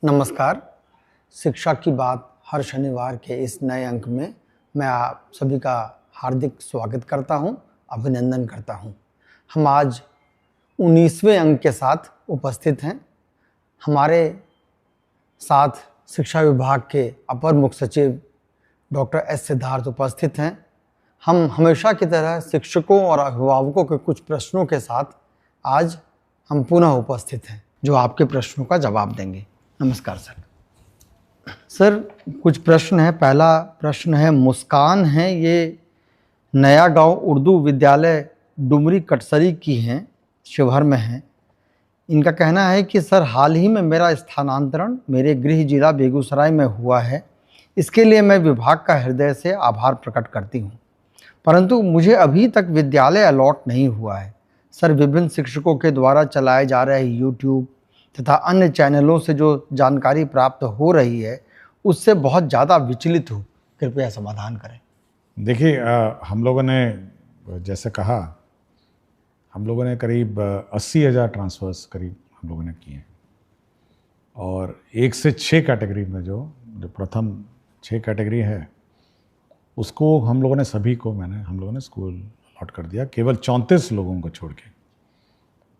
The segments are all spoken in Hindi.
नमस्कार। शिक्षा की बात हर शनिवार के इस नए अंक में मैं आप सभी का हार्दिक स्वागत करता हूं, अभिनंदन करता हूं। हम आज 19वें अंक के साथ उपस्थित हैं। हमारे साथ शिक्षा विभाग के अपर मुख्य सचिव डॉक्टर एस सिद्धार्थ उपस्थित हैं। हम हमेशा की तरह शिक्षकों और अभिभावकों के कुछ प्रश्नों के साथ आज हम पुनः उपस्थित हैं, जो आपके प्रश्नों का जवाब देंगे। नमस्कार सर, कुछ प्रश्न है। पहला प्रश्न है, मुस्कान है, ये नया गांव उर्दू विद्यालय डुमरी कटसरी की हैं, शिवहर में हैं। इनका कहना है कि सर, हाल ही में मेरा स्थानांतरण मेरे गृह जिला बेगूसराय में हुआ है। इसके लिए मैं विभाग का हृदय से आभार प्रकट करती हूँ, परंतु मुझे अभी तक विद्यालय अलॉट नहीं हुआ है। सर, विभिन्न शिक्षकों के द्वारा चलाए जा रहे यूट्यूब तथा अन्य चैनलों से जो जानकारी प्राप्त हो रही है, उससे बहुत ज़्यादा विचलित हूँ। कृपया समाधान करें। देखिए, हम लोगों ने जैसे कहा, हम लोगों ने करीब 80,000 ट्रांसफ़र्स करीब हम लोगों ने किए, और 1 से 6 कैटेगरी में जो प्रथम 6 कैटेगरी है उसको हम लोगों ने हम लोगों ने स्कूल अलॉट कर दिया, केवल 34 लोगों को छोड़ के।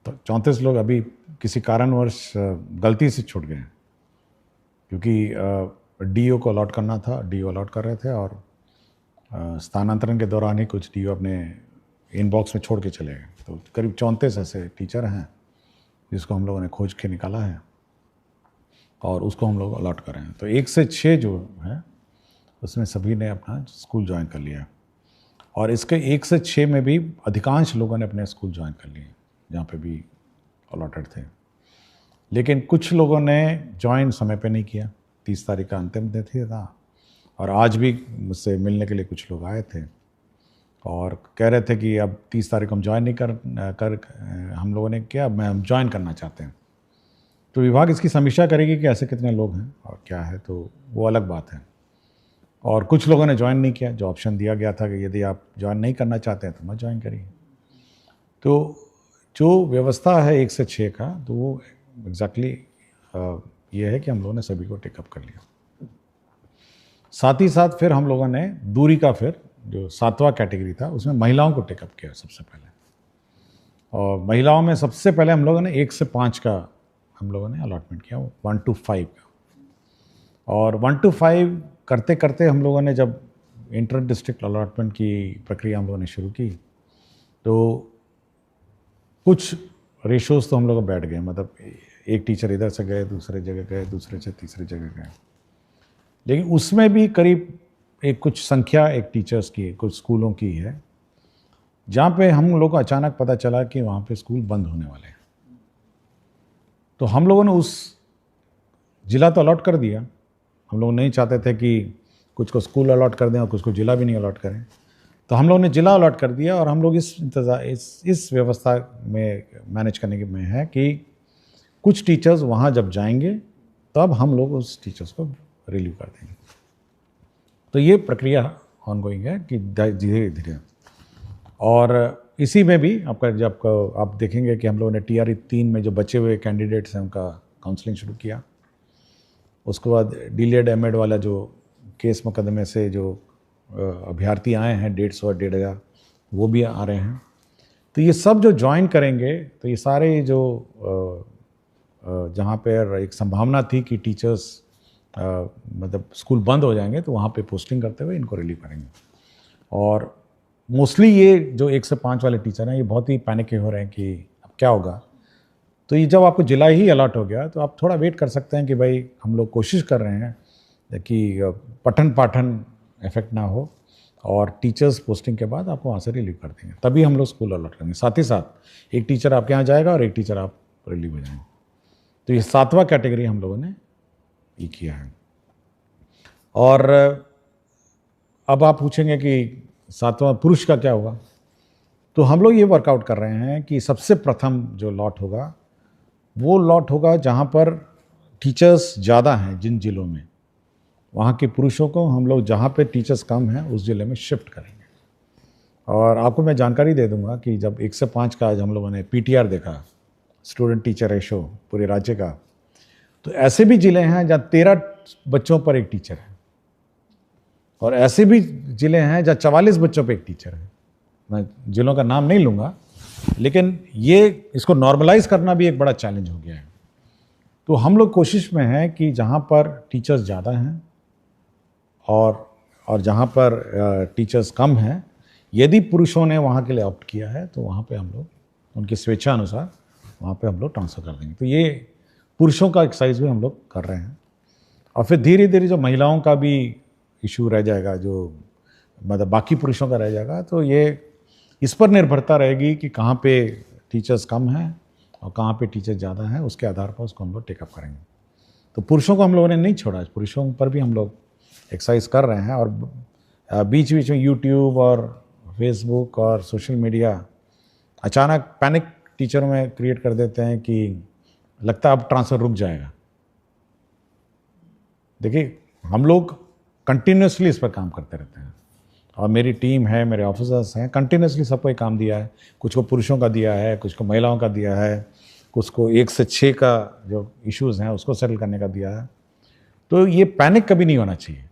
तो 34 लोग अभी किसी कारणवश गलती से छूट गए हैं, क्योंकि डीओ को अलॉट करना था, डीओ अलॉट कर रहे थे, और स्थानांतरण के दौरान ही कुछ डीओ अपने इनबॉक्स में छोड़ के चले गए। तो करीब 34 ऐसे टीचर हैं जिसको हम लोगों ने खोज के निकाला है और उसको हम लोग अलॉट कर रहे हैं। तो 1 से 6 जो है उसमें सभी ने अपना स्कूल ज्वाइन कर लिया, और इसके 1 से 6 में भी अधिकांश लोगों ने अपने स्कूल ज्वाइन कर लिए जहाँ पे भी अलॉटेड थे। लेकिन कुछ लोगों ने ज्वाइन समय पे नहीं किया। 30 तारीख का अंतिम तिथि था, और आज भी मुझसे मिलने के लिए कुछ लोग आए थे और कह रहे थे कि अब 30 तारीख को हम ज्वाइन नहीं कर हम लोगों ने किया, हम ज्वाइन करना चाहते हैं। तो विभाग इसकी समीक्षा करेगी कि ऐसे कितने लोग हैं और क्या है, तो वो अलग बात है। और कुछ लोगों ने ज्वाइन नहीं किया। जो ऑप्शन दिया गया था कि यदि आप ज्वाइन नहीं करना चाहते हैं तो मत ज्वाइन करिए। तो जो व्यवस्था है 1 से 6 का, तो वो एग्जैक्टली ये है कि हम लोगों ने सभी को टेकअप कर लिया। साथ ही साथ फिर हम लोगों ने दूरी का फिर जो 7वां कैटेगरी था उसमें महिलाओं को टेकअप किया सबसे पहले। और महिलाओं में सबसे पहले हम लोगों ने 1 से 5 का हम लोगों ने अलॉटमेंट किया, 1 to 5 का। और 1 to 5 करते करते हम लोगों ने जब इंटर डिस्ट्रिक्ट अलॉटमेंट की प्रक्रिया हम लोगों ने शुरू की, तो कुछ रेशोज़ तो हम लोग बैठ गए। मतलब एक टीचर इधर से गए, दूसरे जगह गए, दूसरे से तीसरी जगह गए। लेकिन उसमें भी करीब कुछ संख्या एक टीचर्स की, कुछ स्कूलों की है जहाँ पे हम लोग को अचानक पता चला कि वहाँ पे स्कूल बंद होने वाले हैं। तो हम लोगों ने उस जिला तो अलॉट कर दिया। हम लोग नहीं चाहते थे कि कुछ को स्कूल अलॉट कर दें और कुछ को जिला भी नहीं अलॉट करें, तो हम लोग ने जिला अलॉट कर दिया। और हम लोग इस व्यवस्था में मैनेज करने के में है कि कुछ टीचर्स वहाँ जब जाएंगे तब हम लोग उस टीचर्स को रिलीव कर देंगे। तो ये प्रक्रिया ऑनगोइंग है कि धीरे धीरे। और इसी में भी आपका जब आप देखेंगे कि हम लोगों ने TRE 3 में जो बचे हुए कैंडिडेट्स हैं उनका काउंसलिंग शुरू किया। उसके बाद डिलेड एमएड वाला जो केस मुकदमे से जो अभ्यर्थी आए हैं 150 और 1,500, वो भी आ रहे हैं। तो ये सब जो ज्वाइन करेंगे, तो ये सारे जो जहाँ पर एक संभावना थी कि टीचर्स मतलब स्कूल बंद हो जाएंगे, तो वहाँ पे पोस्टिंग करते हुए इनको रिलीव करेंगे। और मोस्टली ये जो 1 से 5 वाले टीचर हैं, ये बहुत ही पैनिक हो रहे हैं कि अब क्या होगा। तो ये जब आपको जिला ही अलॉट हो गया, तो आप थोड़ा वेट कर सकते हैं कि भाई हम लोग कोशिश कर रहे हैं कि पठन पाठन इफेक्ट ना हो, और टीचर्स पोस्टिंग के बाद आपको वहाँ से रिलीव कर देंगे, तभी हम लोग स्कूल अलॉट करेंगे। साथ ही साथ एक टीचर आपके यहाँ जाएगा और एक टीचर आप रिलीव हो जाएंगे। तो ये 7वां कैटेगरी हम लोगों ने ये किया है। और अब आप पूछेंगे कि 7वां पुरुष का क्या होगा। तो हम लोग ये वर्कआउट कर रहे हैं कि सबसे प्रथम जो लॉट होगा वो लॉट होगा जहाँ पर टीचर्स ज़्यादा हैं। जिन जिलों में वहाँ के पुरुषों को हम लोग जहाँ पे टीचर्स कम हैं उस ज़िले में शिफ्ट करेंगे। और आपको मैं जानकारी दे दूंगा कि जब 1 से 5 का आज हम लोगों ने PTR देखा, स्टूडेंट टीचर रेशो पूरे राज्य का, तो ऐसे भी ज़िले हैं जहाँ 13 बच्चों पर एक टीचर है, और ऐसे भी ज़िले हैं जहाँ 44 बच्चों पर एक टीचर है। मैं ज़िलों का नाम नहीं लूँगा, लेकिन ये इसको नॉर्मलाइज करना भी एक बड़ा चैलेंज हो गया है। तो हम लोग कोशिश में हैं कि जहाँ पर टीचर्स ज़्यादा हैं और जहाँ पर टीचर्स कम हैं, यदि पुरुषों ने वहाँ के लिए ऑप्ट किया है तो वहाँ पे हम लोग उनकी स्वेच्छा अनुसार वहाँ पे हम लोग ट्रांसफ़र कर देंगे। तो ये पुरुषों का एक्सरसाइज भी हम लोग कर रहे हैं, और फिर धीरे धीरे जो महिलाओं का भी इशू रह जाएगा, जो मतलब बाकी पुरुषों का रह जाएगा, तो ये इस पर निर्भरता रहेगी कि कहाँ पे टीचर्स कम हैं और कहाँ पे टीचर्स ज़्यादा हैं, उसके आधार पर उसको हम लोग टेकअप करेंगे। तो पुरुषों को हम लोगों ने नहीं छोड़ा, पुरुषों पर भी हम लोग एक्सरसाइज कर रहे हैं, और बीच बीच में यूट्यूब और फेसबुक और सोशल मीडिया अचानक पैनिक टीचरों में क्रिएट कर देते हैं कि लगता है अब ट्रांसफ़र रुक जाएगा। देखिए, हम लोग कंटिन्यूसली इस पर काम करते रहते हैं, और मेरी टीम है, मेरे ऑफिसर्स हैं, कंटिन्यूसली सबको एक काम दिया है। कुछ को पुरुषों का दिया है, कुछ को महिलाओं का दिया है, कुछ को 1 से 6 का जो इश्यूज़ हैं उसको सेटल करने का दिया है। तो ये पैनिक कभी नहीं होना चाहिए।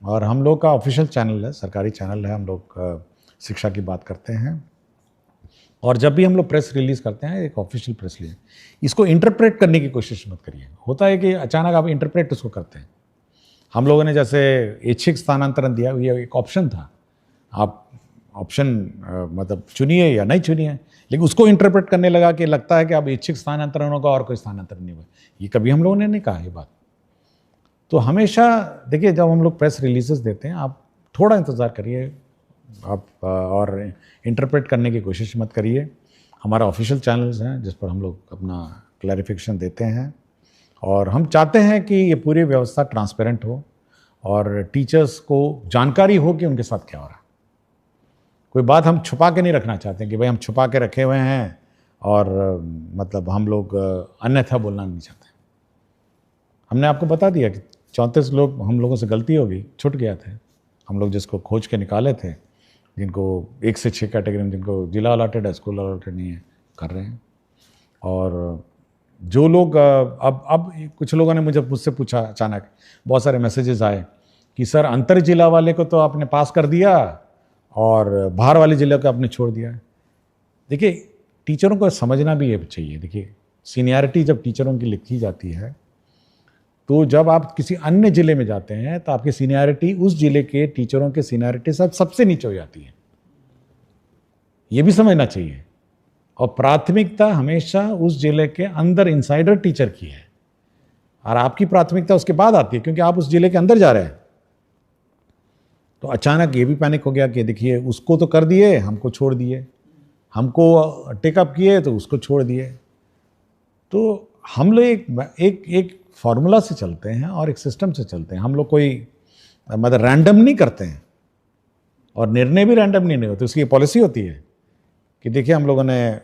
और हम लोग का ऑफिशियल चैनल है, सरकारी चैनल है, हम लोग शिक्षा की बात करते हैं, और जब भी हम लोग प्रेस रिलीज़ करते हैं, एक ऑफिशियल प्रेस रिलीज, इसको इंटरप्रेट करने की कोशिश मत करिए। होता है कि अचानक आप इंटरप्रेट उसको करते हैं। हम लोगों ने जैसे ऐच्छिक स्थानांतरण दिया, ये एक ऑप्शन था, आप ऑप्शन मतलब चुनिए या नहीं चुनिए, लेकिन उसको इंटरप्रेट करने लगा कि लगता है कि अब ऐच्छिक स्थानांतरण होगा और कोई स्थानांतरण नहीं हुआ। ये कभी हम लोगों ने नहीं कहा ये बात। तो हमेशा देखिए, जब हम लोग प्रेस रिलीजेस देते हैं, आप थोड़ा इंतज़ार करिए, आप और इंटरप्रेट करने की कोशिश मत करिए। हमारा ऑफिशियल चैनल्स हैं जिस पर हम लोग अपना क्लैरिफिकेशन देते हैं, और हम चाहते हैं कि ये पूरी व्यवस्था ट्रांसपेरेंट हो और टीचर्स को जानकारी हो कि उनके साथ क्या हो रहा है। कोई बात हम छुपा के नहीं रखना चाहते कि भाई हम छुपा के रखे हुए हैं, और मतलब हम लोग अन्यथा बोलना नहीं चाहते। हमने आपको बता दिया कि 34 लोग, हम लोगों से गलती हो गई, छूट गया थे। हम लोग जिसको खोज के निकाले थे, जिनको 1 से 6 कैटेगरी में, जिनको जिला अलॉटेड है, स्कूल अलॉटेड नहीं है, कर रहे हैं। और जो लोग अब कुछ लोगों ने मुझसे पूछा, अचानक बहुत सारे मैसेजेस आए कि सर अंतर जिला वाले को तो आपने पास कर दिया और बाहर वाले जिले को आपने छोड़ दिया। देखिए, टीचरों को समझना भी ये चाहिए। देखिए, सीनियरिटी जब टीचरों की लिखी जाती है, तो जब आप किसी अन्य जिले में जाते हैं तो आपकी सीनियरिटी उस जिले के टीचरों के सीनियरिटी सबसे नीचे हो जाती है। ये भी समझना चाहिए। और प्राथमिकता हमेशा उस जिले के अंदर इनसाइडर टीचर की है, और आपकी प्राथमिकता उसके बाद आती है, क्योंकि आप उस जिले के अंदर जा रहे हैं। तो अचानक ये भी पैनिक हो गया कि देखिए, उसको तो कर दिए, हमको छोड़ दिए, हमको टेकअप किए तो उसको छोड़ दिए। तो हम लोग एक फार्मूला से चलते हैं और एक सिस्टम से चलते हैं। हम लोग कोई मतलब रैंडम नहीं करते हैं, और निर्णय भी रैंडम नहीं होते। उसकी पॉलिसी होती है कि देखिए, हम लोगों ने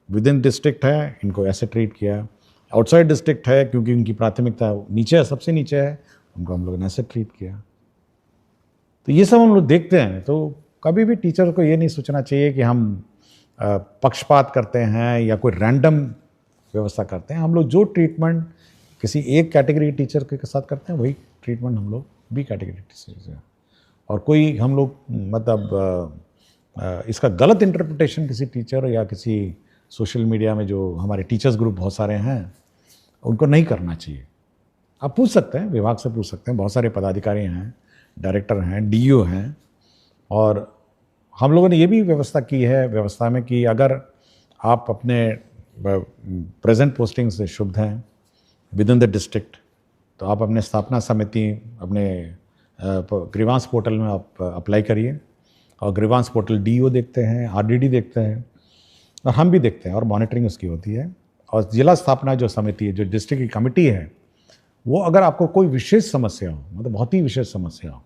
विद इन डिस्ट्रिक्ट है, इनको ऐसे ट्रीट किया, आउटसाइड डिस्ट्रिक्ट है क्योंकि उनकी प्राथमिकता नीचे है, सबसे नीचे है, उनको हम लोगों ने ऐसे ट्रीट किया। तो ये सब हम लोग देखते हैं। तो कभी भी टीचर को ये नहीं सोचना चाहिए कि हम पक्षपात करते हैं या कोई रैंडम व्यवस्था करते हैं। हम लोग जो ट्रीटमेंट किसी एक कैटेगरी टीचर के साथ करते हैं, वही ट्रीटमेंट हम लोग बी कैटेगरी टीचर से। और कोई हम लोग मतलब इसका गलत इंटरप्रिटेशन किसी टीचर या किसी सोशल मीडिया में, जो हमारे टीचर्स ग्रुप बहुत सारे हैं, उनको नहीं करना चाहिए। आप पूछ सकते हैं, विभाग से पूछ सकते हैं, बहुत सारे पदाधिकारी हैं, डायरेक्टर हैं, डीईओ हैं। और हम लोगों ने ये भी व्यवस्था की है व्यवस्था में कि अगर आप अपने प्रेजेंट पोस्टिंग से शुद्ध हैं विद इन द डिस्ट्रिक्ट, तो आप अपने स्थापना समिति, अपने ग्रीवांस पोर्टल में आप अप्लाई करिए। और ग्रीवांस पोर्टल डीईओ देखते हैं, आरडीडी देखते हैं, और हम भी देखते हैं, और मॉनिटरिंग उसकी होती है। और जिला स्थापना जो समिति है, जो डिस्ट्रिक्ट की कमेटी है, वो अगर आपको कोई विशेष समस्या हो, मतलब बहुत ही विशेष समस्या हो,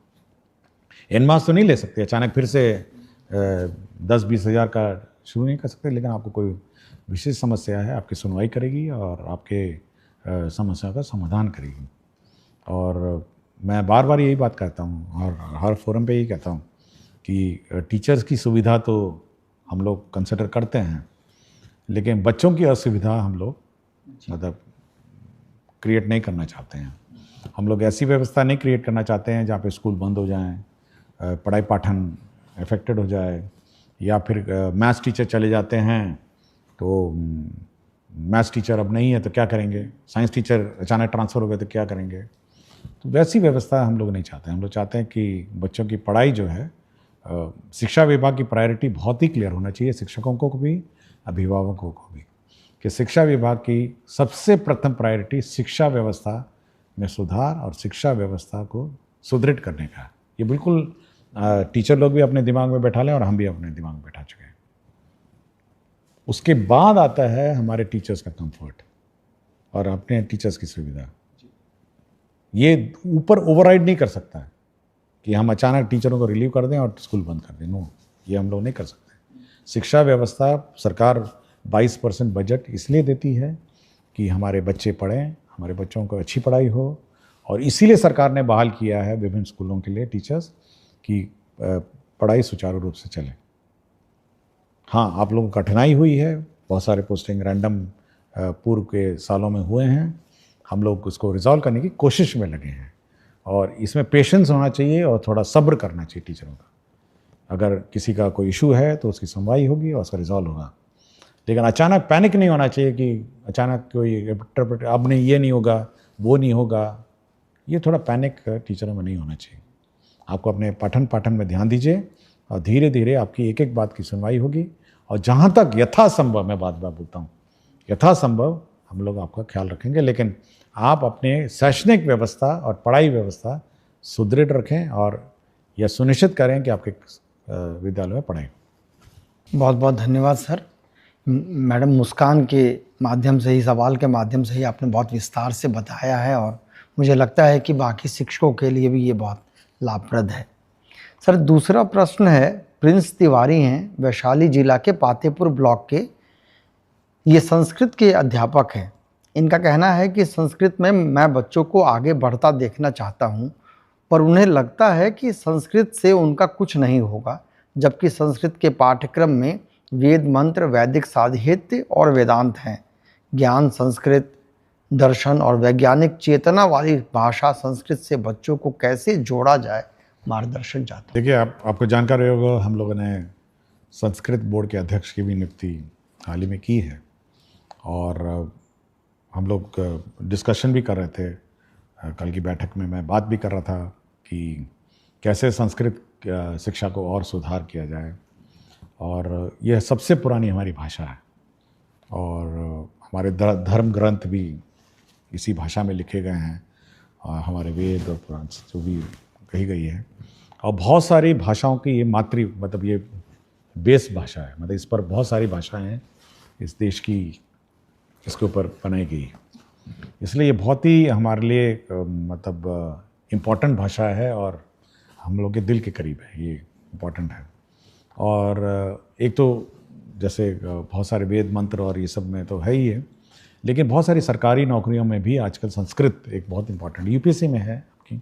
एनमास तो नहीं ले सकते, अचानक फिर से 10-20 हज़ार का शुरू नहीं कर सकते, लेकिन आपको कोई विशेष समस्या है, आपकी सुनवाई करेगी और आपके समस्या का समाधान करेगी। और मैं बार बार यही बात कहता हूँ, और हर फोरम पे यही कहता हूँ कि टीचर्स की सुविधा तो हम लोग कंसिडर करते हैं, लेकिन बच्चों की असुविधा हम लोग मतलब क्रिएट नहीं करना चाहते हैं। हम लोग ऐसी व्यवस्था नहीं क्रिएट करना चाहते हैं जहाँ पे स्कूल बंद हो जाएं, पढ़ाई पाठन अफेक्टेड हो जाए, या फिर मैथ्स टीचर चले जाते हैं तो मैथ्स टीचर अब नहीं है तो क्या करेंगे, साइंस टीचर अचानक ट्रांसफ़र हो गए तो क्या करेंगे। तो वैसी व्यवस्था हम लोग नहीं चाहते हैं। हम लोग चाहते हैं कि बच्चों की पढ़ाई जो है, शिक्षा विभाग की प्रायोरिटी बहुत ही क्लियर होना चाहिए, शिक्षकों को भी, अभिभावकों को भी, कि शिक्षा विभाग की सबसे प्रथम प्रायोरिटी शिक्षा व्यवस्था में सुधार और शिक्षा व्यवस्था को सुदृढ़ करने का। ये बिल्कुल टीचर लोग भी अपने दिमाग में बैठा लें और हम भी अपने दिमाग में बैठा चुके हैं। उसके बाद आता है हमारे टीचर्स का कंफर्ट और अपने टीचर्स की सुविधा। ये ऊपर ओवरराइड नहीं कर सकता है कि हम अचानक टीचरों को रिलीव कर दें और स्कूल बंद कर दें। नो, ये हम लोग नहीं कर सकते। शिक्षा व्यवस्था, सरकार 22% बजट इसलिए देती है कि हमारे बच्चे पढ़ें, हमारे बच्चों को अच्छी पढ़ाई हो, और इसीलिए सरकार ने बहाल किया है विभिन्न स्कूलों के लिए टीचर्स की पढ़ाई सुचारू रूप से चले। हाँ, आप लोगों को कठिनाई हुई है, बहुत सारे पोस्टिंग रैंडम पूर्व के सालों में हुए हैं। हम लोग उसको रिजॉल्व करने की कोशिश में लगे हैं, और इसमें पेशेंस होना चाहिए और थोड़ा सब्र करना चाहिए टीचरों का। अगर किसी का कोई इशू है तो उसकी सुनवाई होगी और उसका रिजॉल्व होगा, लेकिन अचानक पैनिक नहीं होना चाहिए कि अचानक कोई अब नहीं, ये नहीं होगा, वो नहीं होगा। ये थोड़ा पैनिक टीचरों में नहीं होना चाहिए। आपको अपने पठन पाठन में ध्यान दीजिए और धीरे धीरे आपकी एक एक बात की सुनवाई होगी, और जहाँ तक यथासंभव, मैं बात बोलता हूँ, यथासंभव हम लोग आपका ख्याल रखेंगे, लेकिन आप अपने शैक्षणिक व्यवस्था और पढ़ाई व्यवस्था सुदृढ़ रखें और यह सुनिश्चित करें कि आपके विद्यालय में पढ़ाई। बहुत बहुत धन्यवाद सर। मैडम मुस्कान के माध्यम से ही, सवाल के माध्यम से ही आपने बहुत विस्तार से बताया है, और मुझे लगता है कि बाकी शिक्षकों के लिए भी ये बहुत लाभप्रद है। सर, दूसरा प्रश्न है, प्रिंस तिवारी हैं, वैशाली जिला के पातेपुर ब्लॉक के, ये संस्कृत के अध्यापक हैं। इनका कहना है कि संस्कृत में मैं बच्चों को आगे बढ़ता देखना चाहता हूँ, पर उन्हें लगता है कि संस्कृत से उनका कुछ नहीं होगा, जबकि संस्कृत के पाठ्यक्रम में वेद मंत्र, वैदिक साहित्य और वेदांत हैं। ज्ञान, संस्कृत, दर्शन और वैज्ञानिक चेतना वाली भाषा संस्कृत से बच्चों को कैसे जोड़ा जाए, मार्गदर्शन चाहता हूँ। देखिए, आपको जानकारी होगा, हम लोगों ने संस्कृत बोर्ड के अध्यक्ष की भी नियुक्ति हाल ही में की है, और हम लोग डिस्कशन भी कर रहे थे। कल की बैठक में मैं बात भी कर रहा था कि कैसे संस्कृत शिक्षा को और सुधार किया जाए, और यह सबसे पुरानी हमारी भाषा है, और हमारे धर्म ग्रंथ भी इसी भाषा में लिखे गए हैं, हमारे वेद और पुराण जो भी कही गई है, और बहुत सारी भाषाओं की ये मतलब ये बेस भाषा है, मतलब इस पर बहुत सारी भाषाएं हैं इस देश की, इसके ऊपर बनाई गई। इसलिए ये बहुत ही हमारे लिए मतलब इम्पॉर्टेंट भाषा है, और हम लोग के दिल के करीब है, ये इम्पॉर्टेंट है। और एक तो जैसे बहुत सारे वेद मंत्र और ये सब में तो है ही है, लेकिन बहुत सारी सरकारी नौकरियों में भी आजकल संस्कृत एक बहुत इम्पॉर्टेंट, यूपीएससी में है आपकी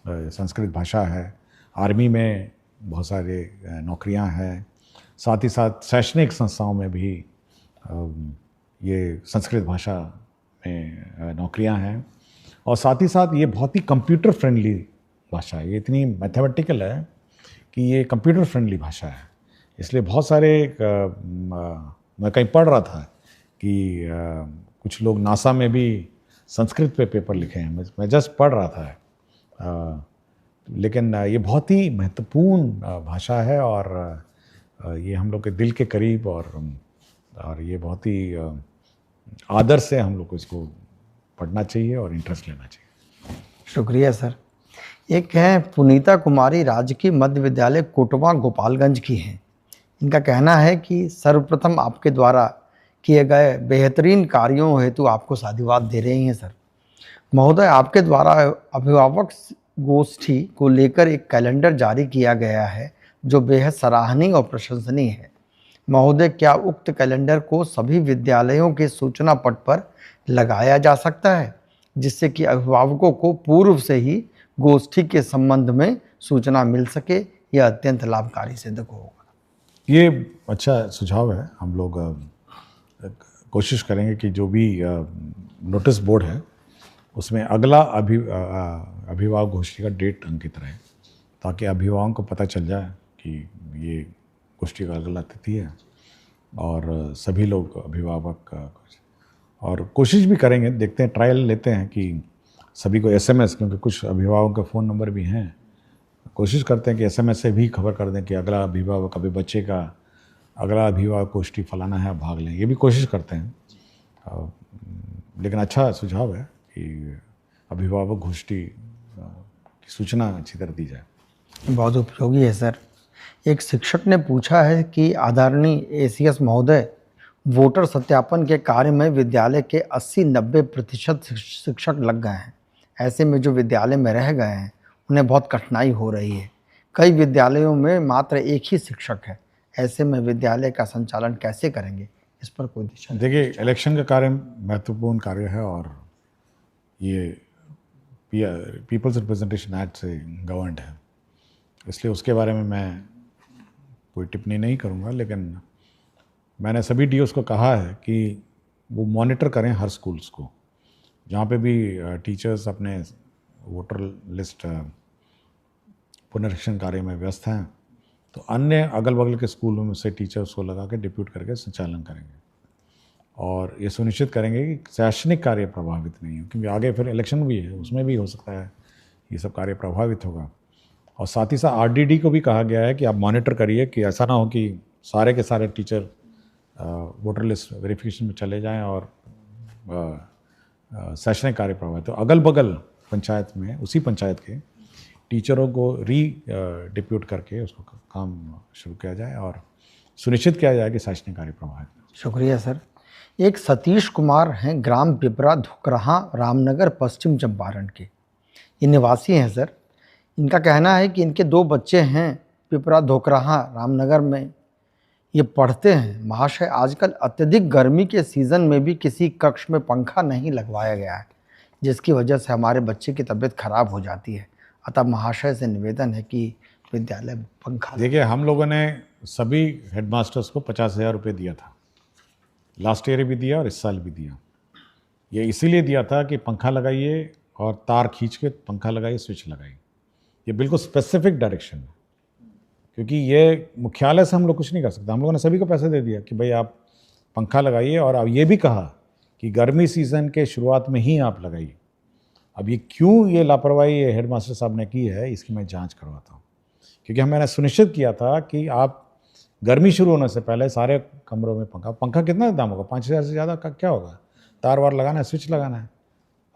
संस्कृत भाषा है, आर्मी में बहुत सारे नौकरियां हैं, साथ ही साथ शैक्षणिक संस्थाओं में भी ये संस्कृत भाषा में नौकरियां हैं, और साथ ही साथ ये बहुत ही कंप्यूटर फ्रेंडली भाषा है। ये इतनी मैथमेटिकल है कि ये कंप्यूटर फ्रेंडली भाषा है, इसलिए बहुत सारे मैं कहीं पढ़ रहा था कि कुछ लोग नासा में भी संस्कृत पे पेपर लिखे हैं, मैं जस्ट पढ़ रहा था। लेकिन ये बहुत ही महत्वपूर्ण भाषा है, और ये हम लोग के दिल के करीब, और ये बहुत ही आदर से हम लोग को इसको पढ़ना चाहिए और इंटरेस्ट लेना चाहिए। शुक्रिया सर। एक हैं पुनीता कुमारी, राजकीय मध्य विद्यालय कोटवा गोपालगंज की हैं। इनका कहना है कि सर्वप्रथम आपके द्वारा किए गए बेहतरीन कार्यों हेतु आपको साधुवाद दे रही हैं सर। महोदय, आपके द्वारा अभिभावक गोष्ठी को लेकर एक कैलेंडर जारी किया गया है जो बेहद सराहनीय और प्रशंसनीय है। महोदय, क्या उक्त कैलेंडर को सभी विद्यालयों के सूचना पट पर लगाया जा सकता है, जिससे कि अभिभावकों को पूर्व से ही गोष्ठी के संबंध में सूचना मिल सके? यह अत्यंत लाभकारी सिद्ध होगा। ये अच्छा सुझाव है। हम लोग कोशिश करेंगे कि जो भी नोटिस बोर्ड है उसमें अगला अभिभावक गोष्ठी का डेट अंकित रहे, ताकि अभिभावकों को पता चल जाए कि ये गोष्ठी का अगला तिथि है, और सभी लोग अभिभावक और कोशिश भी करेंगे, देखते हैं, ट्रायल लेते हैं कि सभी को SMS, क्योंकि कुछ अभिभावकों का फ़ोन नंबर भी हैं, कोशिश करते हैं कि SMS से भी खबर कर दें कि अगला अभिभावक, अभी बच्चे का अगला अभिभावक गोष्ठी फलाना है, भाग लें, ये भी कोशिश करते हैं। लेकिन अच्छा सुझाव है कि अभिभावक गोष्ठी की सूचना अच्छी तरह दी जाए। बहुत उपयोगी है सर। एक शिक्षक ने पूछा है कि आदरणीय ACS महोदय, वोटर सत्यापन के कार्य में विद्यालय के 80-90% शिक्षक लग गए हैं। ऐसे में जो विद्यालय में रह गए हैं उन्हें बहुत कठिनाई हो रही है। कई विद्यालयों में मात्र एक ही शिक्षक है। ऐसे में विद्यालय का संचालन कैसे करेंगे, इस पर कोई दिशा? देखिए, इलेक्शन का कार्य महत्वपूर्ण कार्य है, और ये पीपल्स रिप्रेजेंटेशन एक्ट से गवर्नड है, इसलिए उसके बारे में मैं कोई टिप्पणी नहीं करूँगा। लेकिन मैंने सभी DOs को कहा है कि वो मॉनिटर करें हर स्कूल्स को, जहाँ पे भी टीचर्स अपने वोटर लिस्ट पुनरीक्षण कार्य में व्यस्त हैं, तो अन्य अगल बगल के स्कूलों में से टीचर्स को लगा के डिप्यूट करके संचालन करेंगे, और ये सुनिश्चित करेंगे कि शैक्षणिक कार्य प्रभावित नहीं हो, क्योंकि आगे फिर इलेक्शन भी है, उसमें भी हो सकता है ये सब कार्य प्रभावित होगा। और साथ ही साथ RDD को भी कहा गया है कि आप मॉनिटर करिए कि ऐसा ना हो कि सारे के सारे टीचर वोटर लिस्ट वेरिफिकेशन में चले जाएं और शैक्षणिक कार्य प्रभावित हो। अगल बगल पंचायत में, उसी पंचायत के टीचरों को डिप्यूट करके उसको काम शुरू किया जाए और सुनिश्चित किया जाए कि शैक्षणिक कार्य प्रभावित हो। शुक्रिया सर। एक सतीश कुमार हैं, ग्राम पिपरा धुकराहा, रामनगर, पश्चिम चंपारण के। ये निवासी हैं सर। इनका कहना है कि इनके 2 बच्चे हैं, पिपरा धोकराहा रामनगर में ये पढ़ते हैं। महाशय, आजकल अत्यधिक गर्मी के सीज़न में भी किसी कक्ष में पंखा नहीं लगवाया गया है, जिसकी वजह से हमारे बच्चे की तबीयत खराब हो जाती है। अतः महाशय से निवेदन है कि विद्यालय में पंखा। देखिए, हम लोगों ने सभी हेडमास्टर्स को 50,000 रुपये दिया था, लास्ट ईयर भी दिया और इस साल भी दिया। ये इसीलिए दिया था कि पंखा लगाइए और तार खींच के पंखा लगाइए, स्विच लगाइए। ये बिल्कुल स्पेसिफिक डायरेक्शन है, क्योंकि ये मुख्यालय से हम लोग कुछ नहीं कर सकते। हम लोगों ने सभी को पैसे दे दिया कि भाई आप पंखा लगाइए, और अब ये भी कहा कि गर्मी सीज़न के शुरुआत में ही आप लगाइए। अब ये क्यों ये लापरवाही ये हेडमास्टर साहब ने की है, इसकी मैं जांच करवाता हूँ, क्योंकि मैंने सुनिश्चित किया था कि आप गर्मी शुरू होने से पहले सारे कमरों में पंखा कितना दाम होगा, 5,000 से ज़्यादा का क्या होगा, तार वार लगाना है, स्विच लगाना है।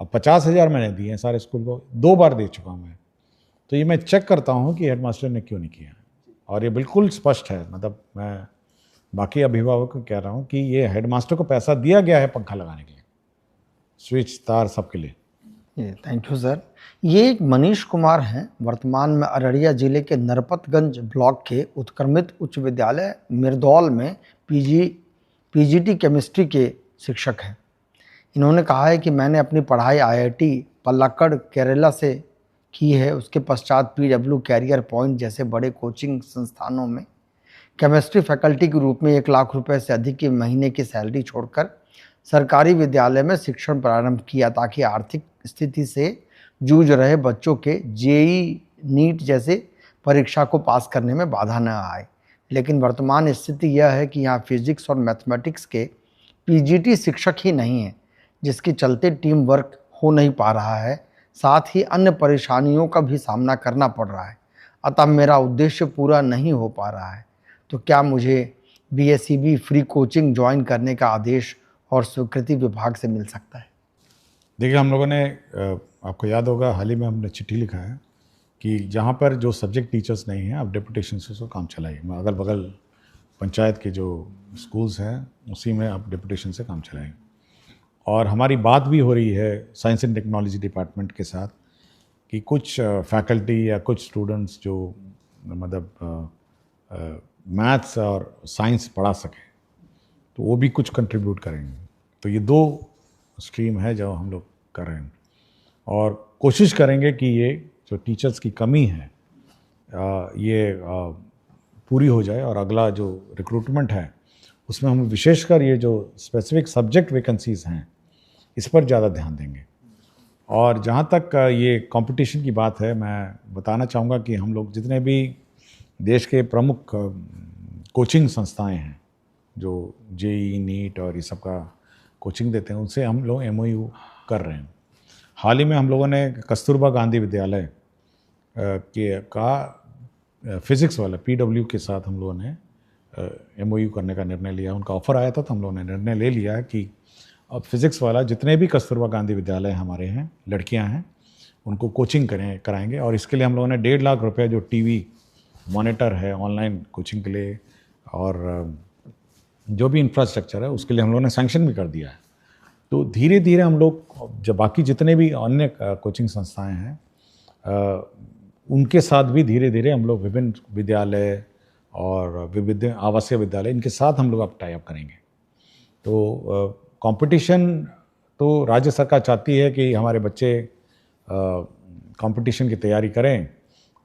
अब 50,000 मैंने दिए हैं सारे स्कूल को, 2 बार दे चुका हूँ मैं। तो ये मैं चेक करता हूँ कि हेडमास्टर ने क्यों नहीं किया, और ये बिल्कुल स्पष्ट है। मतलब मैं बाकी अभिभावकों को कह रहा हूँ कि ये हेडमास्टर को पैसा दिया गया है पंखा लगाने के लिए, स्विच तार सबके लिए। Thank you sir. ये एक मनीष कुमार हैं, वर्तमान में अररिया जिले के नरपतगंज ब्लॉक के उत्क्रमित उच्च विद्यालय मिर्दौल में PGT केमिस्ट्री के शिक्षक हैं। इन्होंने कहा है कि मैंने अपनी पढ़ाई IIT पल्लाक्कड़ केरला से की है। उसके पश्चात PW कैरियर पॉइंट जैसे बड़े कोचिंग संस्थानों में केमिस्ट्री फैकल्टी के रूप में 1 लाख रुपए से अधिक की महीने की सैलरी छोड़कर सरकारी विद्यालय में शिक्षण प्रारंभ किया, ताकि आर्थिक स्थिति से जूझ रहे बच्चों के JEE नीट जैसे परीक्षा को पास करने में बाधा न आए। लेकिन वर्तमान स्थिति यह है कि यहाँ फिजिक्स और मैथमेटिक्स के PGT शिक्षक ही नहीं हैं, जिसके चलते टीम वर्क हो नहीं पा रहा है, साथ ही अन्य परेशानियों का भी सामना करना पड़ रहा है। अतः मेरा उद्देश्य पूरा नहीं हो पा रहा है। तो क्या मुझे BSEB फ्री कोचिंग ज्वाइन करने का आदेश और स्वीकृति विभाग से मिल सकता है? देखिए, हम लोगों ने, आपको याद होगा, हाल ही में हमने चिट्ठी लिखा है कि जहाँ पर जो सब्जेक्ट टीचर्स नहीं हैं, आप डेपुटेशन से उसको काम चलाइए। अगल बगल पंचायत के जो स्कूल्स हैं उसी में आप डेपुटेशन से काम चलाएं। और हमारी बात भी हो रही है साइंस एंड टेक्नोलॉजी डिपार्टमेंट के साथ कि कुछ फैकल्टी या कुछ स्टूडेंट्स जो मतलब मैथ्स और साइंस पढ़ा सकें, तो वो भी कुछ कंट्रीब्यूट करेंगे। तो ये 2 स्ट्रीम है जो हम लोग कर रहे हैं, और कोशिश करेंगे कि ये जो टीचर्स की कमी है ये पूरी हो जाए, और अगला जो रिक्रूटमेंट है उसमें हम विशेषकर ये जो स्पेसिफिक सब्जेक्ट वैकेंसीज़ हैं इस पर ज़्यादा ध्यान देंगे। और जहाँ तक ये कंपटीशन की बात है, मैं बताना चाहूँगा कि हम लोग जितने भी देश के प्रमुख कोचिंग संस्थाएं हैं जो जेई नीट और ये सब का कोचिंग देते हैं, उनसे हम लोग MOU कर रहे हैं। हाल ही में हम लोगों ने कस्तूरबा गांधी विद्यालय का फिज़िक्स वाला PW के साथ हम लोगों ने MOU करने का निर्णय लिया। उनका ऑफ़र आया था तो हम लोगों ने निर्णय ले लिया कि अब फिज़िक्स वाला जितने भी कस्तूरबा गांधी विद्यालय हमारे हैं, लड़कियां हैं, उनको कोचिंग कराएंगे। और इसके लिए हम लोगों ने 1.5 लाख रुपए जो टीवी मॉनिटर है ऑनलाइन कोचिंग के लिए और जो भी इंफ्रास्ट्रक्चर है उसके लिए हम लोगों ने सैंक्शन भी कर दिया है। तो धीरे धीरे हम लोग जब बाकी जितने भी अन्य कोचिंग संस्थाएं हैं उनके साथ भी धीरे धीरे हम लोग विभिन्न विद्यालय और विविध आवासीय विद्यालय इनके साथ हम लोग अब टाई अप करेंगे। तो कंपटीशन तो राज्य सरकार चाहती है कि हमारे बच्चे कंपटीशन की तैयारी करें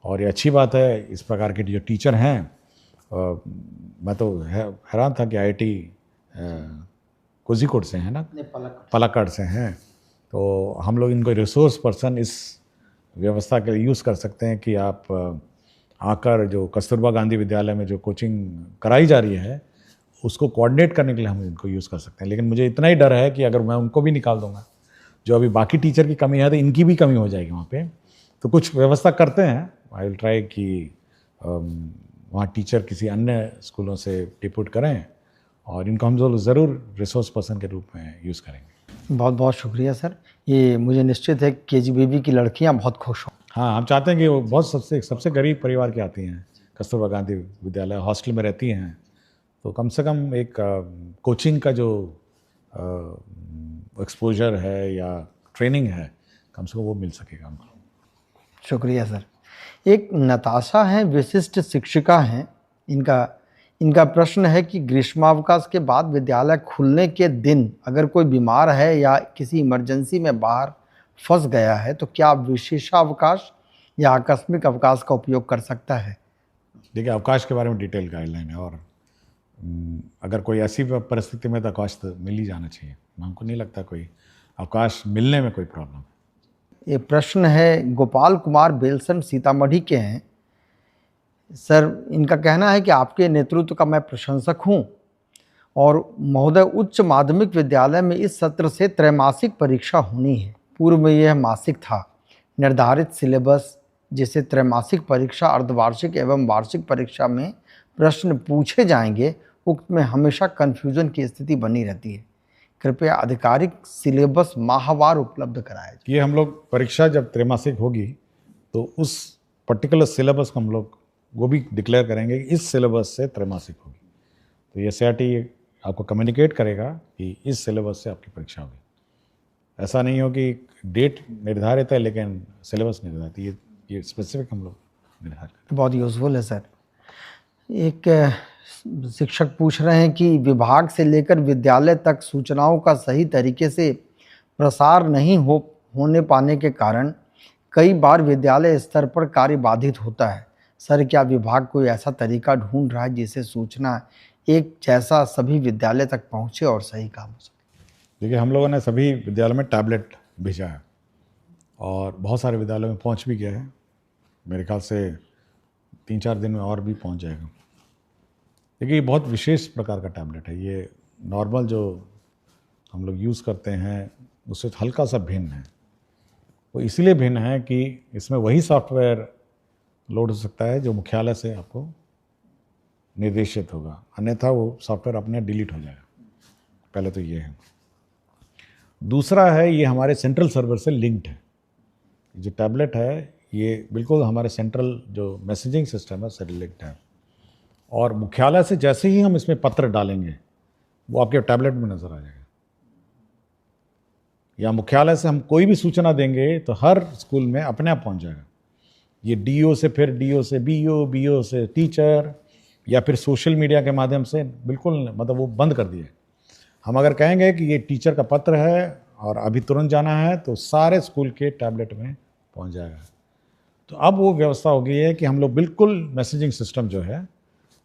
और ये अच्छी बात है। इस प्रकार के जो टीचर हैं, मैं तो हैरान था कि IIT कोझिकोड से हैं ना, पलक्कड़ से हैं। तो हम लोग इनको रिसोर्स पर्सन इस व्यवस्था के लिए यूज़ कर सकते हैं कि आप आकर जो कस्तूरबा गांधी विद्यालय में जो कोचिंग कराई जा रही है उसको कोऑर्डिनेट करने के लिए हम इनको यूज़ कर सकते हैं। लेकिन मुझे इतना ही डर है कि अगर मैं उनको भी निकाल दूंगा, जो अभी बाकी टीचर की कमी है, तो इनकी भी कमी हो जाएगी वहाँ पे। तो कुछ व्यवस्था करते हैं, आई विल ट्राई कि वहाँ टीचर किसी अन्य स्कूलों से डिप्यूट करें और इनको हम ज़रूर रिसोर्स पर्सन के रूप में यूज़ करेंगे। बहुत बहुत शुक्रिया सर। ये मुझे निश्चित है कि KGBB की लड़कियाँ बहुत खुश हों। हाँ, हम चाहते हैं कि वो बहुत सबसे गरीब परिवार की आती हैं, कस्तूरबा गांधी विद्यालय हॉस्टल में रहती हैं, तो कम से कम एक कोचिंग का जो एक्सपोजर है या ट्रेनिंग है, कम से कम वो मिल सकेगा हमको। शुक्रिया सर। एक नताशा हैं, विशिष्ट शिक्षिका हैं। इनका प्रश्न है कि ग्रीष्मावकाश के बाद विद्यालय खुलने के दिन अगर कोई बीमार है या किसी इमरजेंसी में बाहर फंस गया है तो क्या विशेषावकाश या आकस्मिक अवकाश का उपयोग कर सकता है? देखिए, अवकाश के बारे में डिटेल गाइडलाइन है और अगर कोई ऐसी परिस्थिति में तो अवकाश तो मिल ही जाना चाहिए। हमको नहीं लगता कोई अवकाश मिलने में कोई प्रॉब्लम है। ये प्रश्न है गोपाल कुमार बेलसन सीतामढ़ी के हैं। सर, इनका कहना है कि आपके नेतृत्व का मैं प्रशंसक हूं और महोदय, उच्च माध्यमिक विद्यालय में इस सत्र से त्रैमासिक परीक्षा होनी है। पूर्व में यह मासिक था। निर्धारित सिलेबस जिसे त्रैमासिक परीक्षा, अर्धवार्षिक एवं वार्षिक परीक्षा में प्रश्न पूछे जाएंगे, उक्त में हमेशा कन्फ्यूजन की स्थिति बनी रहती है। कृपया आधिकारिक सिलेबस माहवार उपलब्ध कराया जाए। ये हम लोग परीक्षा जब त्रैमासिक होगी तो उस पर्टिकुलर सिलेबस को हम लोग वो भी डिक्लेयर करेंगे कि इस सिलेबस से त्रैमासिक होगी। तो ये CRT आपको कम्युनिकेट करेगा कि इस सिलेबस से आपकी परीक्षा होगी। ऐसा नहीं हो कि डेट निर्धारित है लेकिन सिलेबस निर्धारित है। ये स्पेसिफिक हम लोग निर्धारित करें। बहुत यूज़फुल है सर। एक शिक्षक पूछ रहे हैं कि विभाग से लेकर विद्यालय तक सूचनाओं का सही तरीके से प्रसार नहीं होने पाने के कारण कई बार विद्यालय स्तर पर कार्य बाधित होता है। सर, क्या विभाग कोई ऐसा तरीका ढूंढ रहा है जिससे सूचना एक जैसा सभी विद्यालय तक पहुंचे और सही काम हो सके? देखिए, हम लोगों ने सभी विद्यालयों में टैबलेट भेजा है और बहुत सारे विद्यालयों में पहुंच भी गया है। मेरे ख्याल से 3-4 दिन में और भी पहुंच जाएगा। देखिए, ये बहुत विशेष प्रकार का टैबलेट है। ये नॉर्मल जो हम लोग यूज़ करते हैं उससे हल्का सा भिन्न है। वो इसलिए भिन्न है कि इसमें वही सॉफ्टवेयर लोड हो सकता है जो मुख्यालय से आपको निर्देशित होगा, अन्यथा वो सॉफ्टवेयर अपने डिलीट हो जाएगा। पहले तो ये है। दूसरा है, ये हमारे सेंट्रल सर्वर से लिंक्ड है। जो टैबलेट है ये बिल्कुल हमारे सेंट्रल जो मैसेजिंग सिस्टम है उससे लिंक्ड है और मुख्यालय से जैसे ही हम इसमें पत्र डालेंगे वो आपके टैबलेट में नज़र आ जाएगा। या मुख्यालय से हम कोई भी सूचना देंगे तो हर स्कूल में अपने आप पहुंच जाएगा। ये DO से, फिर DO से BO, BO से टीचर, या फिर सोशल मीडिया के माध्यम से बिल्कुल मतलब वो बंद कर दिए। हम अगर कहेंगे कि ये टीचर का पत्र है और अभी तुरंत जाना है तो सारे स्कूल के टैबलेट में पहुंच जाएगा। तो अब वो व्यवस्था हो गई है कि हम लोग बिल्कुल मैसेजिंग सिस्टम जो है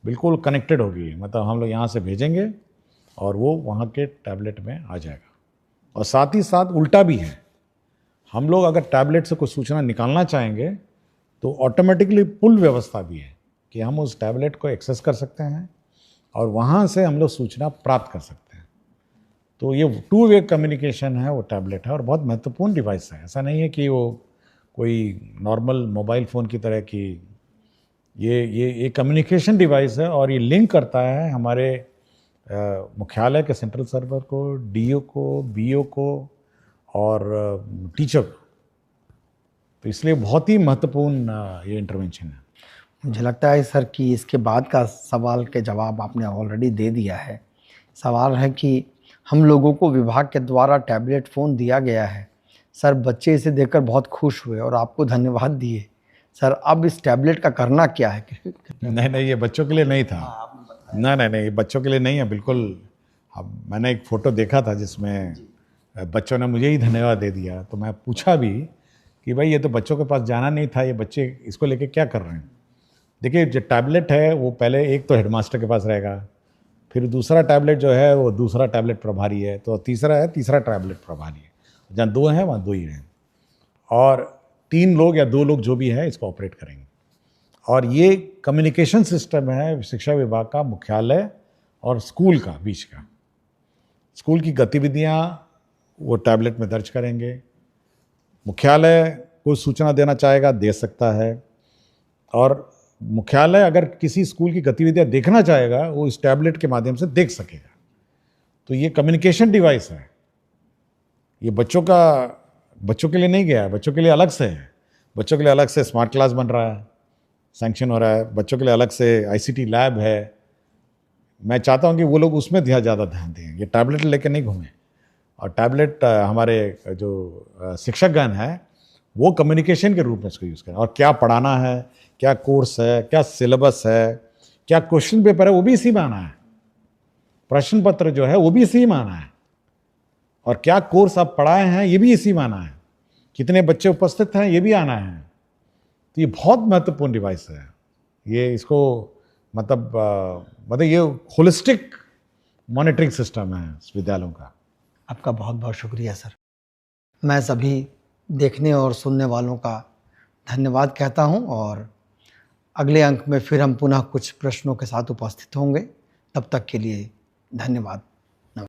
बिल्कुल कनेक्टेड हो गई है। मतलब हम लोग यहाँ से भेजेंगे और वो वहाँ के टैबलेट में आ जाएगा। और साथ ही साथ उल्टा भी है, हम लोग अगर टैबलेट से कोई सूचना निकालना चाहेंगे तो ऑटोमेटिकली पुल व्यवस्था भी है कि हम उस टैबलेट को एक्सेस कर सकते हैं और वहाँ से हम लोग सूचना प्राप्त कर सकते हैं। तो ये 2 वे कम्युनिकेशन है वो टैबलेट है और बहुत महत्वपूर्ण डिवाइस है। ऐसा नहीं है कि वो कोई नॉर्मल मोबाइल फ़ोन की तरह की, ये कम्युनिकेशन डिवाइस है और ये लिंक करता है हमारे मुख्यालय के सेंट्रल सर्वर को, डीओ को, बीओ को और टीचर को। तो इसलिए बहुत ही महत्वपूर्ण ये इंटरवेंशन है। मुझे लगता है सर कि इसके बाद का सवाल के जवाब आपने ऑलरेडी दे दिया है। सवाल है कि हम लोगों को विभाग के द्वारा टैबलेट फ़ोन दिया गया है। सर बच्चे इसे देखकर बहुत खुश हुए और आपको धन्यवाद दिए। सर अब इस टैबलेट का करना क्या है? नहीं, ये बच्चों के लिए नहीं था। नहीं, ये बच्चों के लिए नहीं है बिल्कुल। अब मैंने एक फ़ोटो देखा था जिसमें बच्चों ने मुझे ही धन्यवाद दे दिया, तो मैं पूछा भी कि भाई ये तो बच्चों के पास जाना नहीं था, ये बच्चे इसको लेके क्या कर रहे हैं। देखिए जो टैबलेट है वो पहले एक तो हेडमास्टर के पास रहेगा, फिर दूसरा टैबलेट जो है वो दूसरा टैबलेट प्रभारी है, तो तीसरा टैबलेट प्रभारी है। जहाँ 2 हैं वहाँ 2 ही हैं और 3 लोग या 2 लोग जो भी है इसको ऑपरेट करेंगे। और ये कम्युनिकेशन सिस्टम है शिक्षा विभाग का मुख्यालय और स्कूल का बीच का। स्कूल की गतिविधियाँ वो टैबलेट में दर्ज करेंगे। मुख्यालय कोई सूचना देना चाहेगा दे सकता है और मुख्यालय अगर किसी स्कूल की गतिविधियाँ देखना चाहेगा वो इस टैबलेट के माध्यम से देख सकेगा। तो ये कम्युनिकेशन डिवाइस है। ये बच्चों के लिए नहीं गया है, बच्चों के लिए अलग से है। बच्चों के लिए अलग से स्मार्ट क्लास बन रहा है, सैंक्शन हो रहा है। बच्चों के लिए अलग से आईसीटी लैब है। मैं चाहता हूँ कि वो लोग उसमें ज़्यादा ध्यान दें, ये टैबलेट लेकर नहीं घूमें। और टैबलेट हमारे जो शिक्षकगण हैं वो कम्युनिकेशन के रूप में इसको यूज़ करें। और क्या पढ़ाना है, क्या कोर्स है, क्या सिलेबस है, क्या क्वेश्चन पेपर है वो भी इसी में आना है। प्रश्न पत्र जो है वो भी इसी में आना है और क्या कोर्स आप पढ़ाए हैं ये भी इसी में आना है। कितने बच्चे उपस्थित हैं ये भी आना है। तो ये बहुत महत्वपूर्ण डिवाइस है। ये इसको मतलब ये होलिस्टिक मॉनिटरिंग सिस्टम है विद्यालयों का। आपका बहुत बहुत शुक्रिया सर। मैं सभी देखने और सुनने वालों का धन्यवाद कहता हूं और अगले अंक में फिर हम पुनः कुछ प्रश्नों के साथ उपस्थित होंगे। तब तक के लिए धन्यवाद।